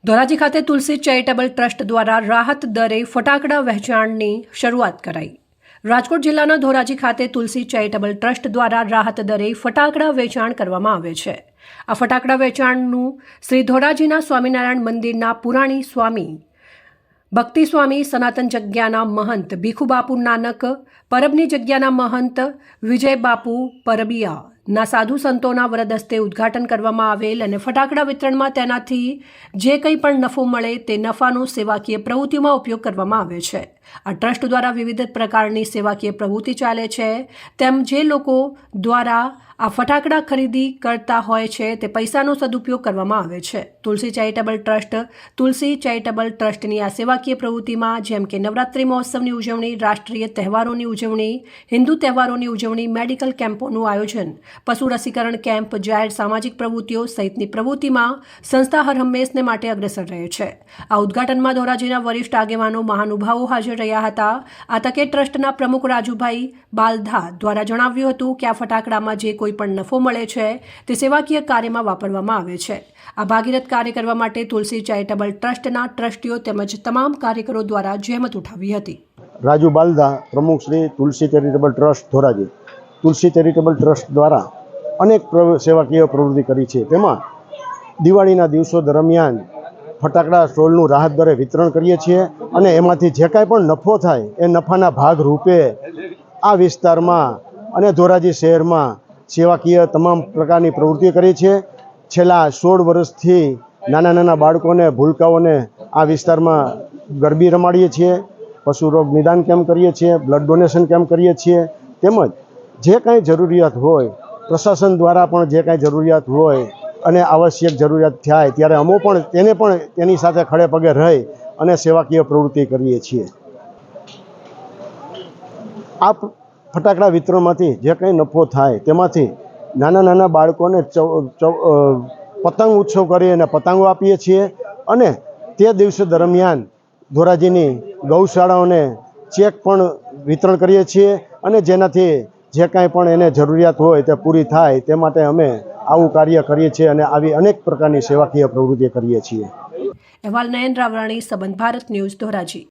ધોરાજી ખાતે તુલસી charitable trust દ્વારા રાહત દરે ફટાકડા વહેંચાણની શરૂઆત કરાઈ। રાજકોટ જિલ્લાના ધોરાજી ખાતે તુલસી ચેરિટેબલ ટ્રસ્ટ દ્વારા રાહત દરે ફટાકડા વેચાણ કરવામાં આવે છે। આ ફટાકડા વેચાણનું શ્રી ધોરાજીના સ્વામિનારાયણ મંદિરના પુરાણી સ્વામી ભક્તિ સ્વામી સનાતન જગ્યાના મહંત ભીખુબાપુ નાનક પરબની જગ્યાના મહંત વિજયબાપુ પરબિયાના સાધુ સંતોના વરદ હસ્તે ઉદ્ઘાટન કરવામાં આવેલ અને ફટાકડા વિતરણમાં તેનાથી જે કંઈ પણ નફો મળે તે નફાનો સેવાકીય પ્રવૃત્તિમાં ઉપયોગ કરવામાં આવે છે। આ ટ્રસ્ટ દ્વારા વિવિધ પ્રકારની સેવાકીય પ્રવૃત્તિ ચાલે છે, તેમ જે લોકો દ્વારા આ ફટાકડા ખરીદી કરતા હોય છે તે પૈસાનો સદુપયોગ કરવામાં આવે છે। તુલસી ચેરિટેબલ ટ્રસ્ટની આ સેવાકીય પ્રવૃત્તિમાં જેમ કે નવરાત્રિ મહોત્સવની ઉજવણી, રાષ્ટ્રીય તહેવારોની ઉજવણી, હિન્દુ તહેવારોની ઉજવણી, મેડિકલ કેમ્પોનું આયોજન, પશુ રસીકરણ કેમ્પ, જાહેર સામાજિક પ્રવૃત્તિઓ સહિતની પ્રવૃત્તિમાં સંસ્થા હર હંમેશને માટે અગ્રેસર રહે છે। આ ઉદ્ઘાટનમાં ધોરાજીના વરિષ્ઠ આગેવાનો મહાનુભાવો હાજર રહ્યા હતા। આ તકે ટ્રસ્ટના પ્રમુખ રાજુભાઈ બાલધા દ્વારા જણાવ્યું હતું કે આ ફટાકડામાં જે કોઈ પણ નફો મળે છે તે સેવાકીય કાર્યમાં વાપરવામાં આવે છે। આ ભાગીરથ કાર્ય કરવા માટે તુલસી ચેરિટેબલ ટ્રસ્ટના ટ્રસ્ટીઓ તેમજ તમામ કાર્યકરો દ્વારા જહેમત ઉઠાવી હતી। રાજુ બાલધા, પ્રમુખ શ્રી તુલસી ચેરિટેબલ ટ્રસ્ટ ધોરાજી। તુલસી ચેરિટેબલ ટ્રસ્ટ દ્વારા અનેક સેવાકીય પ્રવૃત્તિ કરી છે, તેમાં દિવાળીના દિવસો દરમિયાન ફટાકડા સ્ટોલનું રાહત દરે વિતરણ કરીએ છીએ અને એમાંથી જે કાંઈ પણ નફો થાય એ નફાના ભાગ રૂપે આ વિસ્તારમાં અને ધોરાજી શહેરમાં સેવાકીય તમામ પ્રકારની પ્રવૃત્તિઓ કરી છે। છેલ્લા 16 વર્ષથી નાના બાળકોને, ભૂલકાઓને આ વિસ્તારમાં ગરબી રમાડીએ છીએ, પશુ રોગ નિદાન કેમ્પ કરીએ છીએ, બ્લડ ડોનેશન કેમ્પ કરીએ છીએ, તેમજ જે કાંઈ જરૂરિયાત હોય પ્રશાસન દ્વારા પણ જે કાંઈ જરૂરિયાત હોય અને આવશ્યક જરૂરિયાત થાય ત્યારે અમે પણ તેની સાથે ખડે પગે રહી અને સેવાકીય પ્રવૃત્તિ કરીએ છીએ। આ ફટાકડા વિતરણમાંથી જે કંઈ નફો થાય તેમાંથી નાના બાળકોને પતંગ ઉત્સવ કરી અને પતંગો આપીએ છીએ અને તે દિવસો દરમિયાન ધોરાજીની ગૌશાળાઓને ચેક પણ વિતરણ કરીએ છીએ અને જેનાથી જે કાંઈ પણ એને જરૂરિયાત હોય તે પૂરી થાય તે માટે અમે આવું કાર્ય કરીએ છીએ અને આવી અનેક પ્રકારની સેવાકીય પ્રવૃત્તિ કરીએ છીએ। અહેવાલ નયન રાવરાણી, સંબંધ ભારત ન્યૂઝ, ધોરાજી।